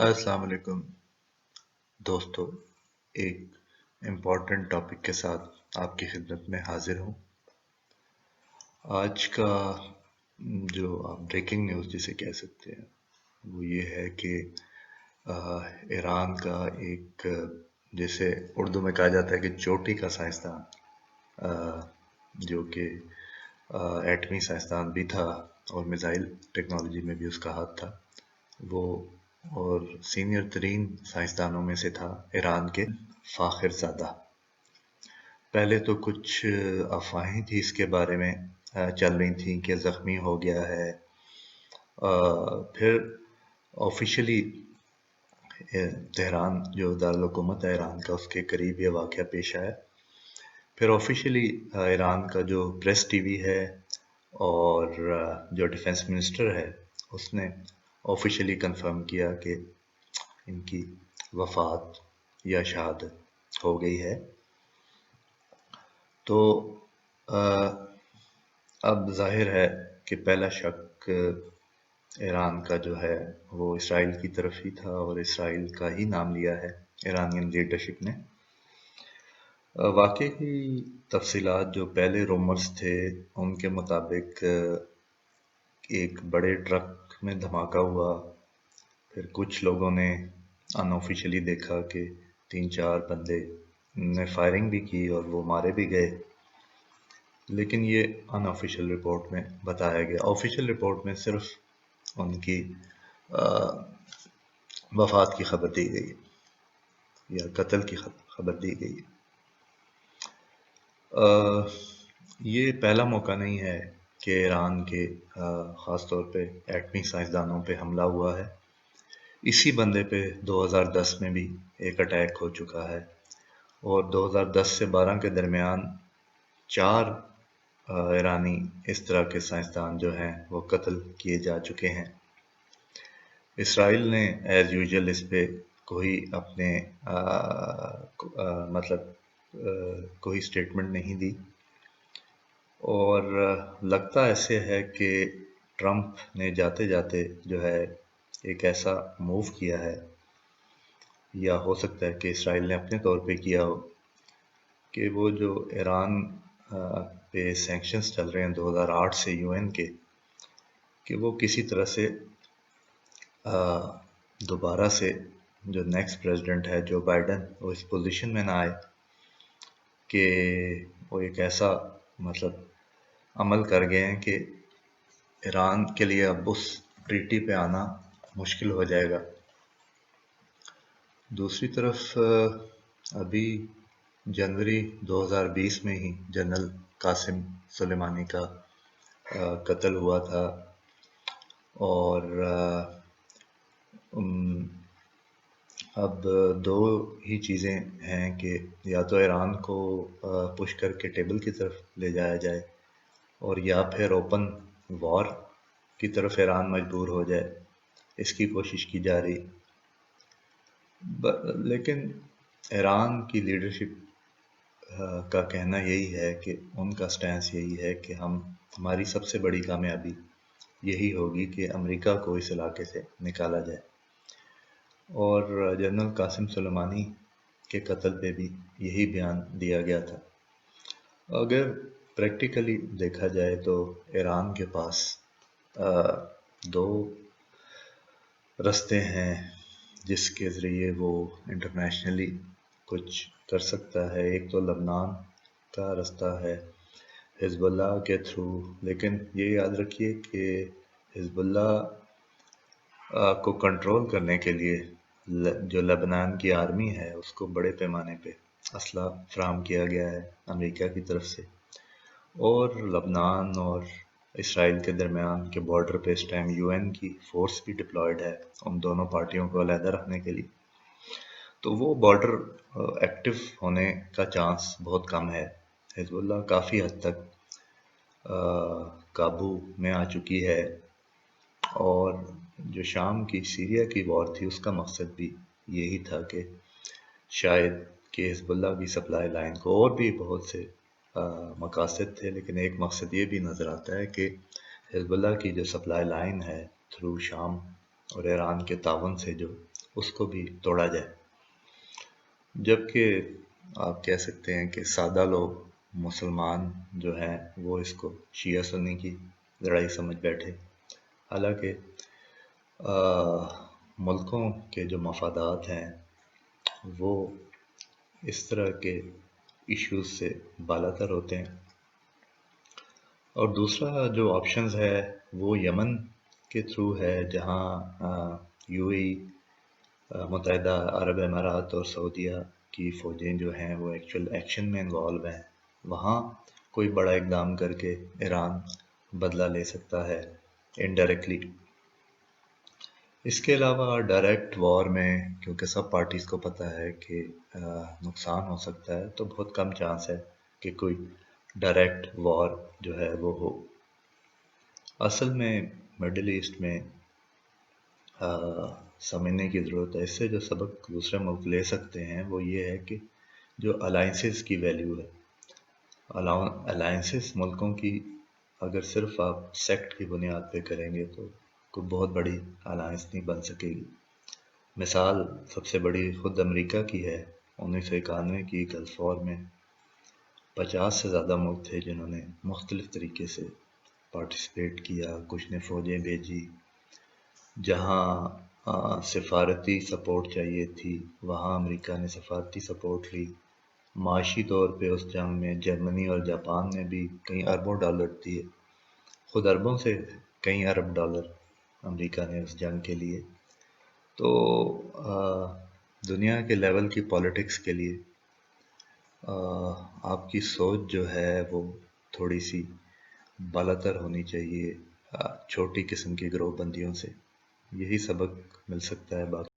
السلام علیکم دوستو، ایک امپورٹنٹ ٹاپک کے ساتھ آپ کی خدمت میں حاضر ہوں۔ آج کا جو آپ بریکنگ نیوز جسے کہہ سکتے ہیں وہ یہ ہے کہ ایران کا ایک جیسے اردو میں کہا جاتا ہے کہ چوٹی کا سائنسدان جو کہ ایٹمی سائنسدان بھی تھا اور میزائل ٹیکنالوجی میں بھی اس کا ہاتھ تھا، وہ اور سینئر ترین سائنسدانوں میں سے تھا ایران کے فاخر زادہ۔ پہلے تو کچھ افواہیں تھی اس کے بارے میں چل رہی تھیں کہ زخمی ہو گیا ہے، پھر آفیشلی تہران جو دارالحکومت ہے ایران کا اس کے قریب یہ واقعہ پیش آیا۔ پھر آفیشلی ایران کا جو پریس ٹی وی ہے اور جو ڈیفنس منسٹر ہے اس نے آفیشلی کنفرم کیا کہ ان کی وفات یا شہادت ہو گئی ہے۔ تو اب ظاہر ہے کہ پہلا شک ایران کا جو ہے وہ اسرائیل کی طرف ہی تھا اور اسرائیل کا ہی نام لیا ہے ایرانین لیڈرشپ نے۔ واقعے کی تفصیلات جو پہلے رومرز تھے ان کے مطابق ایک بڑے ٹرک میں دھماکہ ہوا، پھر کچھ لوگوں نے ان آفیشلی دیکھا کہ 3-4 بندے نے فائرنگ بھی کی اور وہ مارے بھی گئے، لیکن یہ ان آفیشل رپورٹ میں بتایا گیا۔ آفیشل رپورٹ میں صرف ان کی وفات کی خبر دی گئی یا قتل کی خبر دی گئی۔ یہ پہلا موقع نہیں ہے کہ ایران کے خاص طور پہ ایٹمی سائنسدانوں پہ حملہ ہوا ہے۔ اسی بندے پہ 2010 میں بھی ایک اٹیک ہو چکا ہے، اور 2010 سے 12 کے درمیان 4 ایرانی اس طرح کے سائنسدان جو ہیں وہ قتل کیے جا چکے ہیں۔ اسرائیل نے ایز یوزول اس پہ کوئی اپنے کوئی سٹیٹمنٹ نہیں دی، اور لگتا ایسے ہے کہ ٹرمپ نے جاتے جاتے جو ہے ایک ایسا موو کیا ہے، یا ہو سکتا ہے کہ اسرائیل نے اپنے طور پہ کیا ہو، کہ وہ جو ایران پہ سینکشنز چل رہے ہیں 2008 سے یو این کے، کہ وہ کسی طرح سے دوبارہ سے جو نیکسٹ پریزیڈنٹ ہے جو بائیڈن وہ اس پوزیشن میں نہ آئے کہ وہ ایک ایسا عمل کر گئے ہیں کہ ایران کے لیے اب اس ٹریٹی پہ آنا مشکل ہو جائے گا۔ دوسری طرف ابھی جنوری 2020 میں ہی جنرل قاسم سلیمانی کا قتل ہوا تھا، اور اب دو ہی چیزیں ہیں کہ یا تو ایران کو پش کر کے ٹیبل کی طرف لے جایا جائے، اور یا پھر اوپن وار کی طرف ایران مجبور ہو جائے، اس کی کوشش کی جا رہی۔ لیکن ایران کی لیڈرشپ کا کہنا یہی ہے کہ ان کا سٹینس یہی ہے کہ ہماری سب سے بڑی کامیابی یہی ہوگی کہ امریکہ کو اس علاقے سے نکالا جائے، اور جنرل قاسم سلیمانی کے قتل پہ بھی یہی بیان دیا گیا تھا۔ اگر پریکٹیکلی دیکھا جائے تو ایران کے پاس دو رستے ہیں جس کے ذریعے وہ انٹرنیشنلی کچھ کر سکتا ہے۔ ایک تو لبنان کا رستہ ہے حزب اللہ کے تھرو، لیکن یہ یاد رکھیے کہ حزب اللہ کو کنٹرول کرنے کے لیے جو لبنان کی آرمی ہے اس کو بڑے پیمانے پہ اسلحہ فراہم کیا گیا ہے امریکہ کی طرف سے، اور لبنان اور اسرائیل کے درمیان کے بارڈر پہ اس ٹائم یو این کی فورس بھی ڈپلائیڈ ہے ان دونوں پارٹیوں کو علیحدہ رکھنے کے لیے، تو وہ بارڈر ایکٹیو ہونے کا چانس بہت کم ہے۔ حزب اللہ کافی حد تک قابو میں آ چکی ہے، اور جو شام کی سیریا کی وار تھی اس کا مقصد بھی یہی تھا کہ شاید کہ حزب اللہ کی سپلائی لائن کو، اور بھی بہت سے مقاصد تھے لیکن ایک مقصد یہ بھی نظر آتا ہے کہ حزب اللہ کی جو سپلائی لائن ہے تھرو شام اور ایران کے تعاون سے جو اس کو بھی توڑا جائے، جبکہ آپ کہہ سکتے ہیں کہ سادہ لوگ مسلمان جو ہیں وہ اس کو شیعہ سنی کی لڑائی سمجھ بیٹھے، حالانکہ ملکوں کے جو مفادات ہیں وہ اس طرح کے ایشوز سے بالاتر ہوتے ہیں۔ اور دوسرا جو آپشنز ہے وہ یمن کے تھرو ہے، جہاں یو اے ای، متحدہ عرب امارات اور سعودیہ کی فوجیں جو ہیں وہ ایکچول ایکشن میں انوالو ہیں۔ وہاں کوئی بڑا اقدام کر کے ایران بدلہ لے سکتا ہے انڈائریکٹلی۔ اس کے علاوہ ڈائریکٹ وار میں کیونکہ سب پارٹیز کو پتہ ہے کہ نقصان ہو سکتا ہے، تو بہت کم چانس ہے کہ کوئی ڈائریکٹ وار جو ہے وہ ہو۔ اصل میں مڈل ایسٹ میں سمجھنے کی ضرورت ہے، اس سے جو سبق دوسرے ملک لے سکتے ہیں وہ یہ ہے کہ جو الائنسز کی ویلیو ہے، الائنسز ملکوں کی اگر صرف آپ سیکٹ کی بنیاد پہ کریں گے تو کوئی بہت بڑی الائنس نہیں بن سکے گی۔ مثال سب سے بڑی خود امریکہ کی ہے۔ 1991 کی گلف وار میں 50 سے زیادہ ملک تھے جنہوں نے مختلف طریقے سے پارٹیسپیٹ کیا، کچھ نے فوجیں بھیجی۔ جہاں سفارتی سپورٹ چاہیے تھی وہاں امریکہ نے سفارتی سپورٹ لی۔ معاشی طور پہ اس جنگ میں جرمنی اور جاپان نے بھی کئی اربوں ڈالر دیے، خود اربوں سے کئی ارب ڈالر امریکہ نے اس جنگ کے لیے۔ تو دنیا کے لیول کی پالیٹکس کے لیے آپ کی سوچ جو ہے وہ تھوڑی سی بالاتر ہونی چاہیے چھوٹی قسم کی گروہ بندیوں سے۔ یہی سبق مل سکتا ہے باقی